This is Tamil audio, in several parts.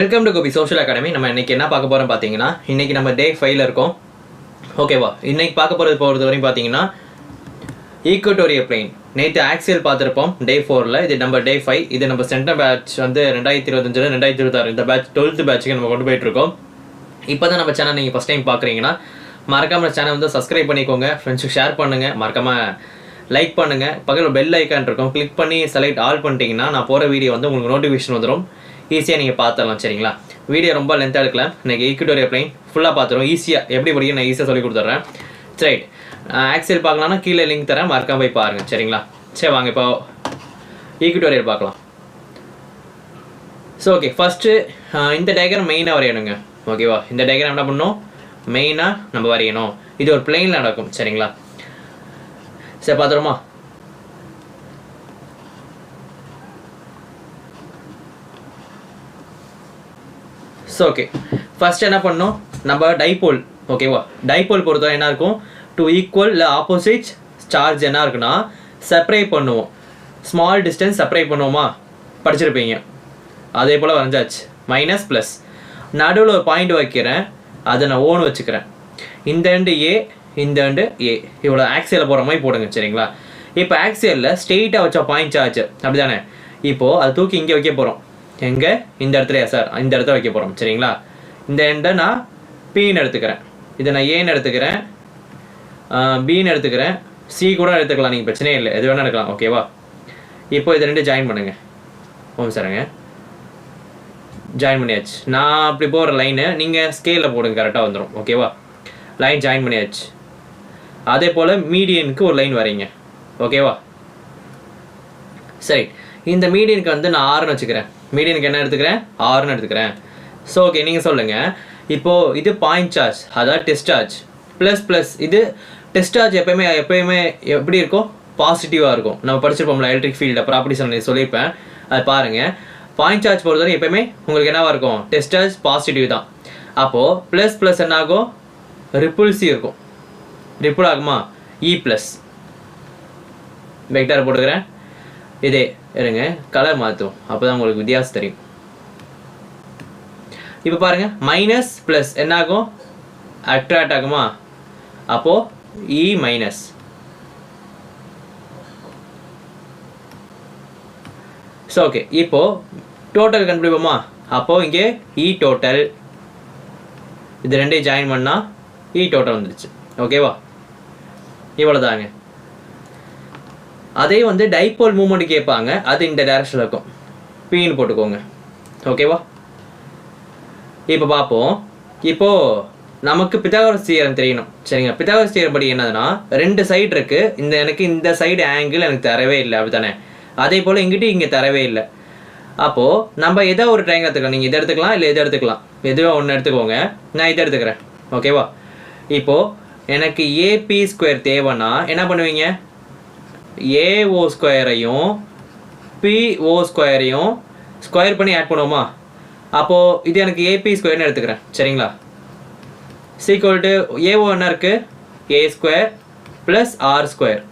Welcome to Gopi social academy. நம்ம இன்னைக்கு என்ன பார்க்க போகிறோம் பார்த்தீங்கன்னா, இன்னைக்கு நம்ம டே 5ல் இருக்கோம். ஓகேவா? இன்னைக்கு பார்க்க போகிறது வரையும் பார்த்தீங்கன்னா ஈக்குவட்டோரியல் பிளேன். நேற்று ஆக்சியல் பார்த்துருப்போம் டே 4ல். இது நம்ம டே 5. இது நம்ம சென்டர் பேட்ச் வந்து 2025 2026 இந்த பேட்ச் 12th பேட்சுக்கு நம்ம கொண்டு போயிட்டுருக்கோம். இப்போ தான் நம்ம சேனல் நீங்கள் ஃபஸ்ட் டைம் பார்க்குறீங்கன்னா மறக்காமல் சேனல் வந்து சப்ஸ்கிரைப் பண்ணிக்கோங்க, ஃப்ரெண்ட்ஸுக்கு ஷேர் பண்ணுங்கள், மறக்காமல் லைக் பண்ணுங்கள். பக்கத்தில் பெல் ஐக்கான் இருக்கும், கிளிக் பண்ணி செலக்ட் ஆல் பண்ணிட்டீங்கன்னா நான் போகிற வீடியோ வந்து உங்களுக்கு நோட்டிஃபிகேஷன் வந்துடும். ஈஸியாக நீங்கள் பார்த்துடலாம். சரிங்களா? வீடியோ ரொம்ப லென்த்தாக எடுக்கலாம். இன்றைக்கி ஈக்குவட்டோரியல் பிளேன் ஃபுல்லாக பார்த்துருவோம். ஈஸியாக எப்படி படிக்க நான் ஈஸியாக சொல்லி கொடுத்துட்றேன். ரைட், ஆக்சியல் பார்க்கலாம்னா கீழே லிங்க் தரேன், மறக்காம போய் பாருங்கள். சரிங்களா? சரி, வாங்க இப்போ ஈக்குவட்டோரியல் பார்க்கலாம். ஸோ ஓகே, ஃபஸ்ட்டு இந்த டயக்ராம் மெயினாக வரையணுங்க. ஓகேவா? இந்த டயக்ராம் என்ன பண்ணணும், மெயினாக நம்ம வரையணும். இது ஒரு பிளேனில் நடக்கும். சரிங்களா? சரி, பார்த்துருமா? ஸோ ஓகே, ஃபஸ்ட் என்ன பண்ணணும், நம்ம டைபோல். ஓகேவா? டைபோல் பொறுத்தவரை என்ன இருக்கும், டூ ஈக்குவல் இல்லை ஆப்போசிட் சார்ஜ் என்ன இருக்குன்னா செப்பரேட் பண்ணுவோம். ஸ்மால் டிஸ்டன்ஸ் செப்பரேட் பண்ணுவோமா, படிச்சிருப்பீங்க. அதே போல் வரைஞ்சாச்சு. மைனஸ் ப்ளஸ், நடுவில் ஒரு பாயிண்ட் வைக்கிறேன், அதை நான் ஓன் வச்சுக்கிறேன். இந்த எண்டு ஏ, இந்த எண்டு ஏ, இவ்வளோ ஆக்சியலில் போகிற மாதிரி போடுங்க. சரிங்களா? இப்போ ஆக்சியலில் ஸ்ட்ரெயிட்டாக வச்சா பாயிண்ட் சார்ஜ் அப்படி தானே. இப்போது அதை தூக்கி இங்கே வைக்க போகிறோம். எங்கே? இந்த இடத்துலையா சார்? இந்த இடத்துல வைக்க போகிறோம். சரிங்களா? இந்த எண்டை நான் பின்னு எடுத்துக்கிறேன், இதை நான் ஏன்னு எடுத்துக்கிறேன், பின்னு எடுத்துக்கிறேன், சி கூட எடுத்துக்கலாம், நீங்கள் பிரச்சனையே இல்லை, எது வேணால் எடுக்கலாம். ஓகேவா? இப்போ இதை ரெண்டு ஜாயின் பண்ணுங்கள். ஓம் சாருங்க, ஜாயின் பண்ணியாச்சு. நான் அப்படி போகிற லைனு நீங்கள் ஸ்கேலில் போடுங்க, கரெக்டாக வந்துடும். ஓகேவா? லைன் ஜாயின் பண்ணியாச்சு. அதே போல் மீடியனுக்கு ஒரு லைன் வரைங்க. ஓகேவா? சரி, இந்த மீடியனுக்கு வந்து நான் ஆறுன்னு வச்சுக்கிறேன். மீடியனுக்கு என்ன எடுத்துக்கிறேன், ஆறுன்னு எடுத்துக்கிறேன். ஸோ ஓகே, நீங்கள் சொல்லுங்கள். இப்போது இது பாயிண்ட் சார்ஜ், அதாவது டெஸ்ட் சார்ஜ். ப்ளஸ் ப்ளஸ் இது டெஸ்ட் சார்ஜ் எப்போயுமே எப்படி இருக்கும், பாசிட்டிவாக இருக்கும். நம்ம படிச்சிருப்போம்ல எலக்ட்ரிக் ஃபீல்டில் ப்ராப்பர்ட்டிஸ் நான் சொல்லியிருப்பேன், அது பாருங்கள். பாயிண்ட் சார்ஜ் பொறுத்தவரை எப்போயுமே உங்களுக்கு என்னவாக இருக்கும், டெஸ்ட் சார்ஜ் பாசிட்டிவ் தான். அப்போது ப்ளஸ் ப்ளஸ் என்ன ஆகும், ரிப்புல்ஸி இருக்கும். ரிப்புல் ஆகுமா, இ ப்ளஸ். வெக்டார் போட்டுக்கிறேன். இதே இருங்க, கலர் மாற்றும், அப்போ தான் உங்களுக்கு வித்தியாசம் தெரியும். இப்போ பாருங்கள், மைனஸ் ப்ளஸ் என்ன ஆகும், அட்ராக்ட் ஆகுமா, அப்போது இ மைனஸ். ஸோ ஓகே, இப்போது டோட்டல் கண்டுபிடிப்போமா, அப்போது இங்கே இ டோட்டல், இது ரெண்டையும் ஜாயின் பண்ணால் இ டோட்டல் வந்துடுச்சு. ஓகேவா? இவ்வளோதாங்க. அதே வந்து டைபோல் மூவ்மெண்ட் கேட்பாங்க, அது இந்த டைரக்ஷனில் இருக்கும், பின்னு போட்டுக்கோங்க. ஓகேவா? இப்போ பார்ப்போம். இப்போது நமக்கு பித்தாகரஸ் தியரம் தெரியணும். சரிங்க? பித்தாகரஸ் தியரம் படி என்னதுன்னா, ரெண்டு சைடு இருக்குது. எனக்கு இந்த சைடு ஆங்கிள் எனக்கு தரவே இல்லை, அப்படி தானே. அதே போல் இங்கிட்டு இங்கே தரவே இல்லை. அப்போது நம்ம எதோ ஒரு ட்ரையாங்கிள் எடுத்துக்கலாம். நீங்கள் இதை எடுத்துக்கலாம், இல்லை எதை எடுத்துக்கலாம், எதுவும் ஒன்று எடுத்துக்கோங்க. நான் இதை எடுத்துக்கிறேன். ஓகேவா? இப்போது எனக்கு ஏபி ஸ்கொயர் தேவைன்னா என்ன பண்ணுவீங்க, ஏஓ ஸ்கொயரையும் பிஓ ஸ்கொயரையும் ஸ்கொயர் பண்ணி ஆட் பண்ணுவோமா. அப்போது இது எனக்கு ஏபி ஸ்கொயர்னு எடுத்துக்கிறேன். சரிங்களா? சீக்வல் டு ஏஓ என்ன இருக்குது, ஏ ஸ்கொயர் ப்ளஸ் ஆர் ஸ்கொயர்.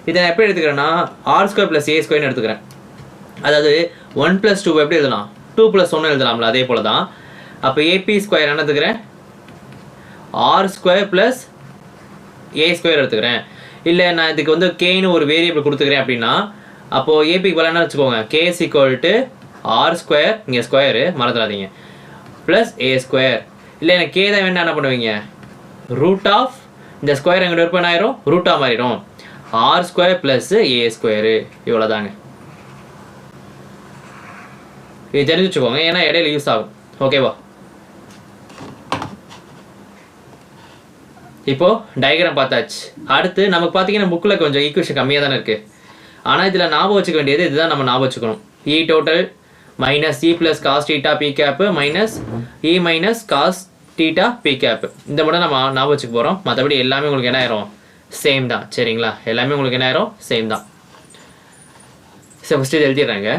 இதை நான் எப்படி எடுத்துக்கிறேன்னா ஆர் ஸ்கொயர் ப்ளஸ் ஏ ஸ்கொயர்னு எடுத்துக்கிறேன். அதாவது 1 + 2 எப்படி எழுதலாம், 2 + 1 எழுதலாம்ல, அதே போல் தான். அப்போ ஏபி ஸ்கொயர் என்ன எடுத்துக்கிறேன், ஆர் ஸ்கொயர் ப்ளஸ் ஏ ஸ்கொயர் எடுத்துக்கிறேன். இல்லை நான் இதுக்கு வந்து கேன்னு ஒரு வேரியபிள் கொடுத்துக்கிறேன் அப்படின்னா, அப்போது ஏபிக்கு பதிலாக என்ன வச்சுக்கோங்க, K equal to R square, இங்கே ஸ்கொயரு மறந்துடாதீங்க, ப்ளஸ் ஏ ஸ்கொயர். இல்லை எனக்கு கே தான் வேணா என்ன பண்ணுவீங்க, ரூட் ஆஃப் இந்த ஸ்கொயர் எங்கிட்ட விற்பனை ஆயிரும், ரூட்டாக மாறிடும், ஆர் ஸ்கொயர் ப்ளஸ் ஏ ஸ்கொயரு. இவ்வளோதாங்க. இது தெரிஞ்சு வச்சுக்கோங்க, ஏன்னா இடையில யூஸ் ஆகும். ஓகேவா? இப்போது டயக்ராம் பார்த்தாச்சு. அடுத்து நமக்கு பார்த்தீங்கன்னா புக்கில் கொஞ்சம் ஈக்குவேஷன் கம்மியாக தானே இருக்குது. ஆனால் இதில் ஞாபகம் வச்சுக்க வேண்டியது இதுதான், நம்ம ஞாபகம் வச்சுக்கணும். E total minus E plus cos theta B cap minus E minus cos theta B cap. இந்த மட்டும் நம்ம ஞாபகம் வச்சுக்க போகிறோம். மற்றபடி எல்லாமே உங்களுக்கு என்ன ஆயிரும், சேம் தான். சரிங்களா? எல்லாமே உங்களுக்கு என்ன ஆயிரும், சேம் தான். சரி, ஃபஸ்ட்டு இது எழுதிடுறாங்க.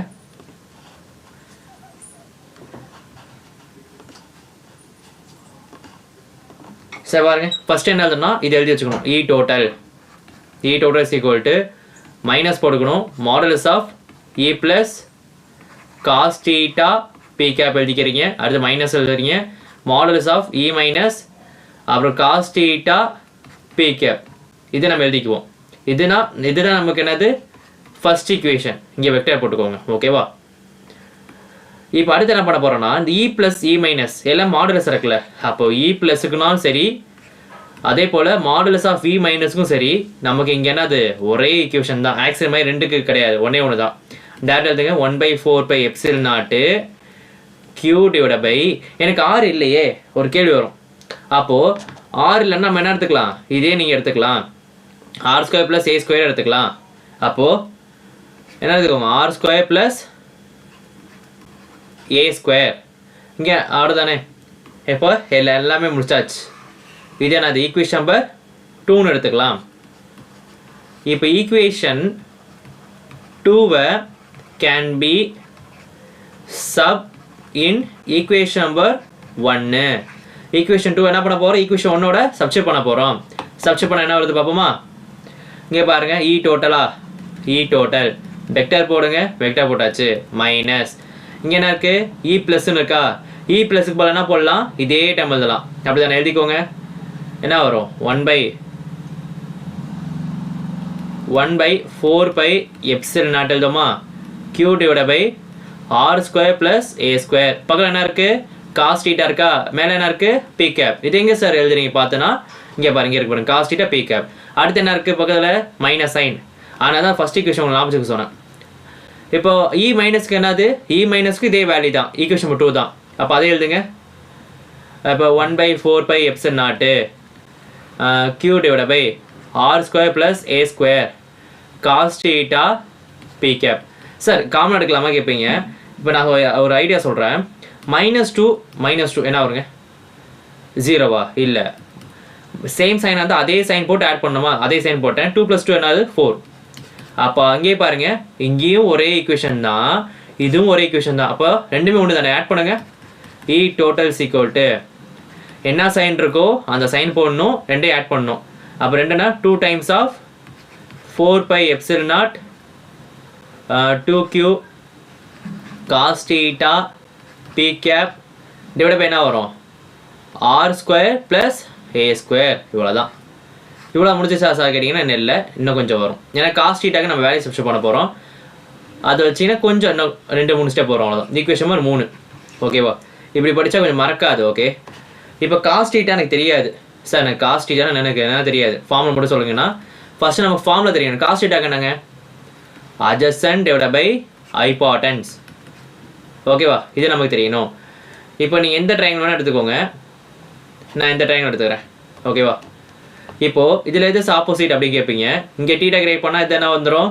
சரி பாருங்க, ஃபஸ்ட்டு என்ன எழுதுனா இது எழுதி வச்சுக்கணும். E total is equal to minus போட்டுக்கணும், modulus of E plus cos theta B cap எழுதிக்கிறீங்க. அடுத்து மைனஸ் எழுதுறீங்க. மாடுலஸ் ஆஃப் இ மைனஸ் அப்புறம் காஸ் தீட்டா பி கேப் இது நம்ம எழுதிக்குவோம். இதுதான் நமக்கு என்னது ஃபர்ஸ்ட் ஈக்குவேஷன். இங்கே வெக்டர் போட்டுக்கோங்க. ஓகேவா? இப்போ அடுத்து என்ன பண்ண போகிறோம்னா இந்த இ ப்ளஸ் இ மைனஸ் எல்லாம் மாடுலஸ் இருக்குல்ல, அப்போ இ ப்ளஸுக்குனாலும் சரி அதே போல் மாடுலஸ் ஆஃப் இ மைனஸுக்கும் சரி நமக்கு இங்கே என்னது ஒரே ஈக்குவேஷன் தான். ஆக்சில் மாதிரி ரெண்டுக்கு கிடையாது, ஒன்றே ஒன்று தான். டேரக்ட் எழுதுங்க 1/4 epsilon naught q divide by எனக்கு ஆர் இல்லையே ஒரு கேள்வி வரும். அப்போது ஆர் இல்லைன்னா நம்ம என்ன எடுத்துக்கலாம், இதே நீங்கள் எடுத்துக்கலாம் ஆர் ஸ்கொயர் ப்ளஸ் ஏ ஸ்கொயர் எடுத்துக்கலாம். அப்போது என்ன எடுத்துக்கோங்க ஆர் ஸ்கொயர் ப்ளஸ் ஏ ஸ்கொயர் இங்கே அவ்வளோதானே. இப்போ எல்லாமே முடிச்சாச்சு. இதே நான் ஈக்குவேஷன் நம்பர் 2ன்னு எடுத்துக்கலாம். இப்போ ஈக்குவேஷன் 2வை can be sub in equation number 1. Equation 2 என்ன பண்ண போகிறோம், ஈக்குவேஷன் 1ஓட சப்ஸ்டிட்யூட் பண்ண போகிறோம். சப்ஸ்டிட்யூட் பண்ண என்ன வருது பார்ப்போமா? இங்கே பாருங்கள் இ டோட்டலா, இ டோட்டல் வெக்டர் போடுங்க. வெக்டர் போட்டாச்சு. மைனஸ் இங்கே என்ன இருக்குது இ ப்ளஸ்ன்னு இருக்கா, இ ப்ளஸுக்கு போல என்ன போடலாம், இதே டைம் எழுதலாம். அப்படி தானே எழுதிக்கோங்க. என்ன வரும் 1/4 எப்சிலன் நாட் எழுதுமா q divide by R square plus A square. பக்கத்தில் என்ன இருக்குது காஸ் தீட்டா இருக்கா, மேலே என்ன இருக்குது பி கேப். இது எங்கே சார் எழுதுறீங்க பார்த்தோன்னா இங்கே பாருங்க இருக்கு பாருங்க காஸ் தீட்டா பி கேப். அடுத்து என்ன இருக்குது பக்கத்தில் மைனஸ் சைன். ஆனால் தான் ஃபஸ்ட் ஈக்குவேஷன் உங்களுக்கு ஞாபகம் சொன்னேன். இப்போ இ மைனஸ்க்கு என்னது, இ மைனஸ்க்கு இதே வேல்யூ தான், ஈக்குவேஷன் 2 தான். அப்போ அதே எழுதுங்க. இப்போ 1/4 epsilon naught q divide by R square plus A square cos theta B cap. Sir common எடுக்கலாமா கேட்பீங்க. இப்போ நான் ஒரு ஐடியா சொல்கிறேன். -2 என்ன வருங்க 0வா? இல்லை, சேம் சைன் வந்து அதே சைன் போட்டு ஆட் பண்ணணுமா, அதே சைன் போட்டேன். 2 + 2 என்னது 4. அப்போ அங்கேயே பாருங்கள் இங்கேயும் ஒரே ஈக்குவேஷன் தான், இதுவும் ஒரே ஈக்குவேஷன் தான். அப்போ ரெண்டுமே ஒன்று தானே, ஆட் பண்ணுங்கள். இ டோட்டல் = என்ன சைன் இருக்கோ அந்த சைன் போடணும், ரெண்டையும் ஆட் பண்ணணும். அப்போ ரெண்டுனா 2 times of 4 epsilon naught 2q cos theta B cap divide by என்ன வரும் ஆர் ஸ்கொயர் ப்ளஸ் ஏ ஸ்கொயர். இவ்வளோ தான். இவ்வளோ முடிஞ்சிச்சா சார் கேட்டிங்கன்னா என்ன இல்லை, இன்னும் கொஞ்சம் வரும். ஏன்னா காஸ் தீட்டாக்கு நம்ம வேல்யூ சப்ஸ்டிட்யூட் பண்ண போகிறோம். அது வச்சிங்கன்னா கொஞ்சம் இன்னும் 2-3 ஸ்டெப் வரும். அவ்வளோதான். Equation number 3. ஓகேவா? இப்படி படித்தா கொஞ்சம் மறக்காது. ஓகே, இப்போ காஸ் தீட்டா எனக்கு தெரியாது சார், எனக்கு காஸ் தீட்டா எனக்கு என்ன தெரியாது, ஃபார்முலா மட்டும் சொல்லுங்கன்னா ஃபஸ்ட்டு நம்ம ஃபார்முலா தெரியும். காஸ் தீட்டாக்கு என்னங்க அட்ஜசன்ட் டிவைட் பை ஹைபாட்டன்ஸ். ஓகேவா? இது நமக்கு தெரியணும். இப்போ நீங்கள் எந்த ட்ரையாங்கிள் வேணால் எடுத்துக்கோங்க, நான் இந்த ட்ரையாங்கிள் எடுத்துக்கிறேன். ஓகேவா? இப்போது இதில் எது ஆப்போசிட் அப்படி கேட்பீங்க. இங்கே டீட்டா கிரேட் பண்ணால் இது என்ன வந்துடும்,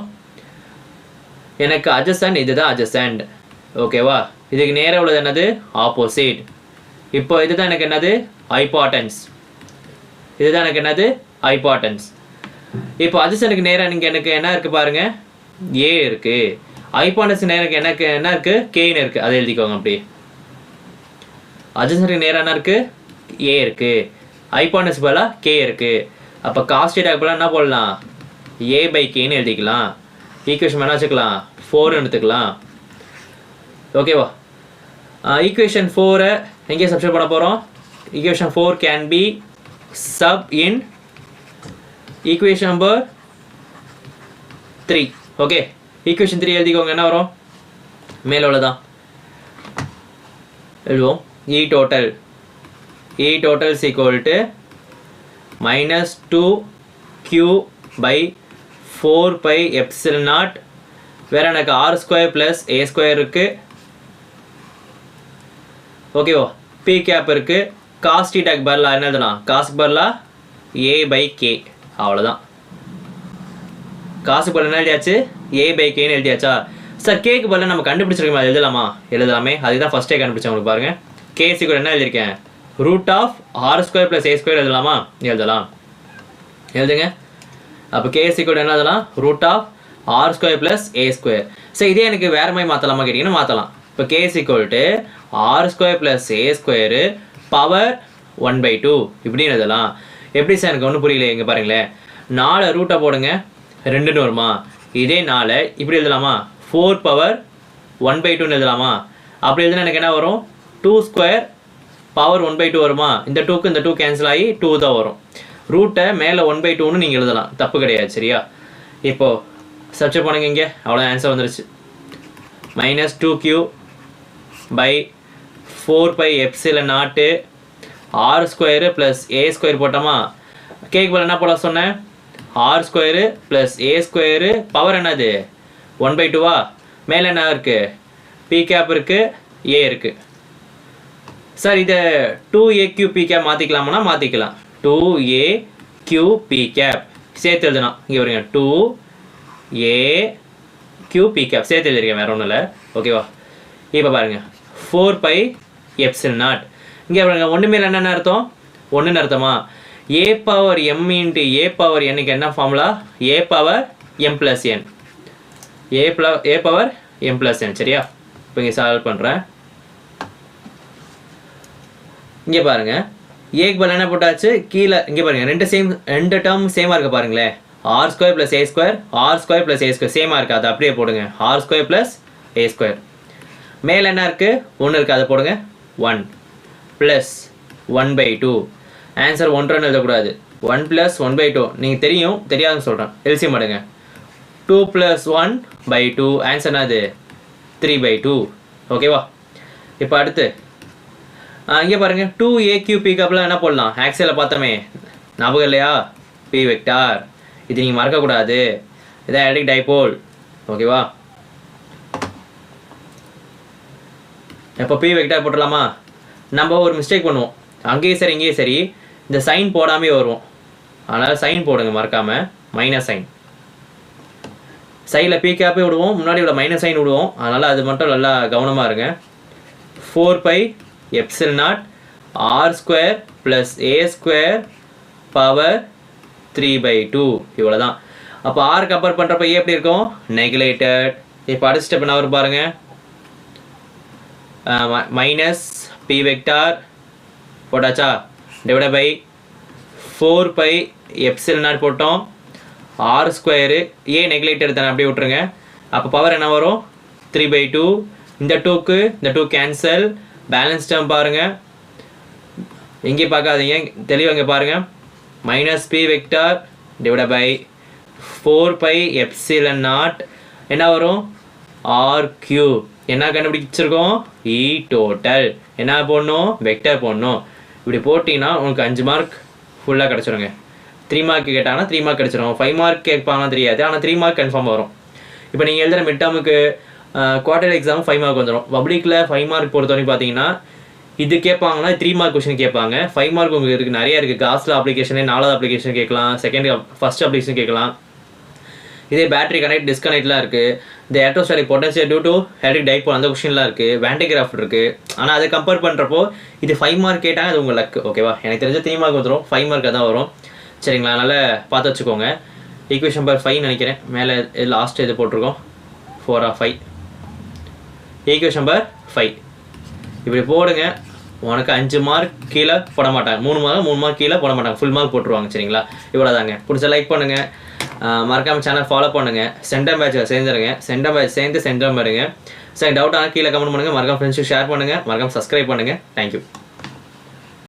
எனக்கு அட்ஜசன்ட் இதுதான் அட்ஜசன்ட். ஓகேவா? இதுக்கு நேராக உள்ளது என்னது ஆப்போசிட். இப்போ இதுதான் எனக்கு என்னது ஹைபாட்டன்ஸ். இதுதான் எனக்கு என்னது ஹைபாட்டன்ஸ். இப்போ அட்ஜசன்ட்டுக்கு நேராக நீங்கள் எனக்கு என்ன இருக்குது பாருங்கள் ஏ இருக்குது. ஹைபாட்டன்ஸ் நேரம் எனக்கு என்ன இருக்குது கேன்னு இருக்குது. அதை எழுதிக்கோங்க. அப்படி அட்ஜசன்ட்டுக்கு நேராக என்ன இருக்குது ஏ இருக்குது, ஹைபாட்டன்ஸ் பதிலாக கே இருக்குது. அப்போ காஸ் தீட்டாக்கு பதிலாக என்ன போடலாம் a/kன்னு எழுதிக்கலாம். ஈக்குவேஷன் என்ன வச்சுக்கலாம் 4 எடுத்துக்கலாம். ஓகேவா? ஈக்குவேஷன் 4 எங்கே சப்ஸ்டிட்யூட் பண்ண போகிறோம். Equation 4 can be sub in equation number 3. Okay, equation 3 எழுதிக்கோங்க. என்ன வரும் மேலே உள்ளதான் எழுதுவோம். இ டோட்டல் -2q/4 எப்சிலன் நாட். வேறு எனக்கு ஆர் ஸ்கொயர் ப்ளஸ் ஏ ஸ்கொயர் இருக்குது. ஓகேவா? பி கேப் இருக்குது. காஸ் தீட்டாக்கு பதிலாக என்ன எழுதலாம், காசுக்கு பதிலாக a/k. அவ்வளோதான். காசுக்கு பதிலாக என்ன எழுதியாச்சு a/kன்னு எழுதியாச்சா. சார் கேக்கு பதிலாக நம்ம கண்டுபிடிச்சிருக்கோம், அது எழுதலாமா, எழுதலாமே. அதுதான் ஃபஸ்ட்டே கண்டுபிடிச்சேன். உங்களுக்கு பாருங்கள் k கூட என்ன எழுதியிருக்கேன் √r² + a² எழுதலாமா, எழுதலாம். எழுதுங்க. அப்போ k கூட என்ன எழுதலாம் √r² + a². சரி, இதே எனக்கு வேறு மாதிரி மாற்றலாமா கேட்டிங்கன்னா மாற்றலாம். இப்போ k r² + a² பவர் 1/2 இப்படின்னு எழுதலாம். எப்படி சார் எனக்கு ஒன்றும் புரியல. எங்கே பாருங்களேன் 4 ரூட்டை போடுங்க 2ன்னு வருமா. இதே 4 இப்படி எழுதலாமா 4 பவர் 1/2ன்னு எழுதலாமா. அப்படி எழுதுனா எனக்கு என்ன வரும் 2 ஸ்கொயர் பவர் 1/2 வருமா, இந்த 2க்கு இந்த 2 கேன்சல் ஆகி 2 தான் வரும். ரூட்டை மேலே 1/2ன்னு நீங்கள் எழுதலாம், தப்பு கிடையாது. சரியா? இப்போது சப்ஸ்டிட்யூட் பண்ணுங்க, இங்கே அவ்வளோ ஆன்சர் வந்துருச்சு. -2q by 4πε0 r² + a² போட்டோமா. கேக்கு பதில் என்ன போட சொன்னேன், r² + a² பவர் என்னது 1/2வா. மேலே என்ன இருக்குது, p கேப் இருக்குது, a இருக்குது. சார் இதை 2aqp கேப் மாற்றிக்கலாமான்னா மாற்றிக்கலாம். 2aqp கேப் சேர்த்து எழுதுனா இங்கே வருங்க, 2aqp கேப் சேர்த்து எழுதிருக்கேன், வேறு ஒன்றும் இல்லை. ஓகேவா? இப்போ பாருங்கள் 4πε0 இங்கே பாருங்க, ஒன்று மேலே என்னென்ன அர்த்தம், ஒன்றுன்னு அர்த்தமா. a power m × a power n என்ன formula, a power m + n, a power m + n. சரியா? இப்போ இங்கே சால்வ் பண்ணுறேன். இங்கே பாருங்கள், ஏக்கு பதில் என்ன போட்டாச்சு, கீழே இங்கே பாருங்கள், ரெண்டு டேர்ம் சேமாக இருக்க பாருங்களேன். r² + a², r² + a² சேமாக இருக்குது, அது அப்படியே போடுங்க. r² + a². மேலே என்ன இருக்குது, 1 இருக்குது, அதை போடுங்க. 1 + 1/2. ஆன்சர் 1 எழுதக்கூடாது, 1 + 1/2. நீங்கள் தெரியாதுன்னு சொல்கிறேன். எல்சிஎம் எடுங்க. 2 + 1/2 ஆன்சர் என்னது 3/2. ஓகேவா? இப்போ அடுத்து இங்கே பாருங்கள், 2aqp கப்லாம் என்ன போடலாம், ஆக்சியலில் பார்த்தோமே ஞாபகம் இல்லையா, p வெக்டார். இது நீங்கள் மறக்கக்கூடாது, இதான் எலக்ட்ரிக் டைபோல். ஓகேவா? இப்போ p வெக்டார் போட்டுடலாமா. நம்ம ஒரு மிஸ்டேக் பண்ணுவோம், அங்கேயும் சரி இங்கேயும் சரி இந்த சைன் போடாமே வருவோம். அதனால் சைன் போடுங்க மறக்காமல், மைனஸ் சைன். சைடில் p கேப்பே விடுவோம், முன்னாடி இவ்வளோ மைனஸ் சைன் விடுவோம். அதனால் அது மட்டும் நல்லா கவனமாக இருங்க. 4πε0 r² + a² பவர் 3/2 இவ்வளோ தான். அப்போ ஆர் கம்பேர் பண்ணுறப்ப ஏ எப்படி இருக்கும், நெகுலேட்டட். இப்போ அடுத்த ஸ்டெப் என்ன வரும் பாருங்கள், -p வெக்டார் போட்டாச்சா, டிவைட் பை 4πε0 போட்டோம், r², ஏ நெகுலேட்டட் தானே, அப்படியே விட்டுருங்க. அப்போ பவர் என்ன வரும் 3/2. இந்த 2க்கு இந்த 2 கேன்சல், பேலன்ஸ் டேர்ம் பாருங்கள், எங்கேயும் பார்க்காதீங்க, தெளிவாக இங்கே பாருங்கள். -p வெக்டார் டிவைட் பை 4πε0 என்ன வரும், r³ என்ன கண்டுபிடிச்சிருக்கோம், e டோட்டல். என்ன போடணும், வெக்டர் போடணும். இப்படி போட்டிங்கன்னா உங்களுக்கு 5 மார்க் ஃபுல்லாக கிடச்சிருங்க. 3 மார்க் கேட்டாங்கன்னா 3 மார்க் கிடச்சிரும். 5 மார்க் கேட்பாங்கன்னா தெரியாது, ஆனால் 3 மார்க் கன்ஃபார்ம் வரும். இப்போ நீங்கள் எழுதுகிற மிட் டேர்முக்கு குவார்டர் எக்ஸாம் 5 மார்க் வந்துடும். பப்ளிக்கில் 5 மார்க் பொறுத்தவரைக்கும் பார்த்தீங்கன்னா இது கேட்பாங்கன்னா 3 மார்க் கொஸ்டின் கேட்பாங்க. 5 மார்க் உங்களுக்கு இருக்குது, நிறையா இருக்குது. காஸ்ட்டில் அப்ளிகேஷனே 4வது அப்ளிகேஷன் கேட்கலாம், ஃபஸ்ட் அப்ளிகேஷன் கேட்கலாம். இதே பேட்டரி கனெக்ட் டிஸ்கனெக்ட்லாம் இருக்குது. இந்த electrostatic potential due to electric dipole அந்த கொஸ்டின்லாம் இருக்குது. வேண்டிகிராஃப்ட் இருக்குது. ஆனால் அதை கம்பேர் பண்ணுறப்போ இது 5 மார்க் கேட்டாங்க, அது உங்கள் லக். ஓகேவா? எனக்கு தெரிஞ்ச 3 மார்க் வந்துடும், 5 மார்க் தான் வரும். சரிங்களா? அதனால் பார்த்து வச்சுக்கோங்க. ஈக்குவேஷன் நம்பர் 5 நினைக்கிறேன், மேலே லாஸ்ட் இது போட்டிருக்கோம், 4 or 5. ஈக்குவேஷன் நம்பர் 5 இப்படி போடுங்க. உனக்கு 5 மார்க் கீழே போட மாட்டாங்க, 3 மார்க் கீழே போட மாட்டாங்க, ஃபுல் மார்க் போட்டுருவாங்க. சரிங்களா? இவ்வளோ தாங்க. பிடிச்ச லைக் பண்ணுங்கள், மறக்காமல் சேனல் ஃபாலோ பண்ணுங்கள். சென்டம் பேட்சில் சேர்ந்துருங்க. சென்டம் பேட்ச் சேர்ந்து சென்டம் பாருங்க. சரி, டவுட் ஆனால் கீழே கமெண்ட் பண்ணுங்கள். மறக்காம ஃப்ரெண்ட்ஸுக்கு ஷேர் பண்ணுங்கள். மறக்காம சப்ஸ்கிரைப் பண்ணுங்கள். தேங்க்யூ.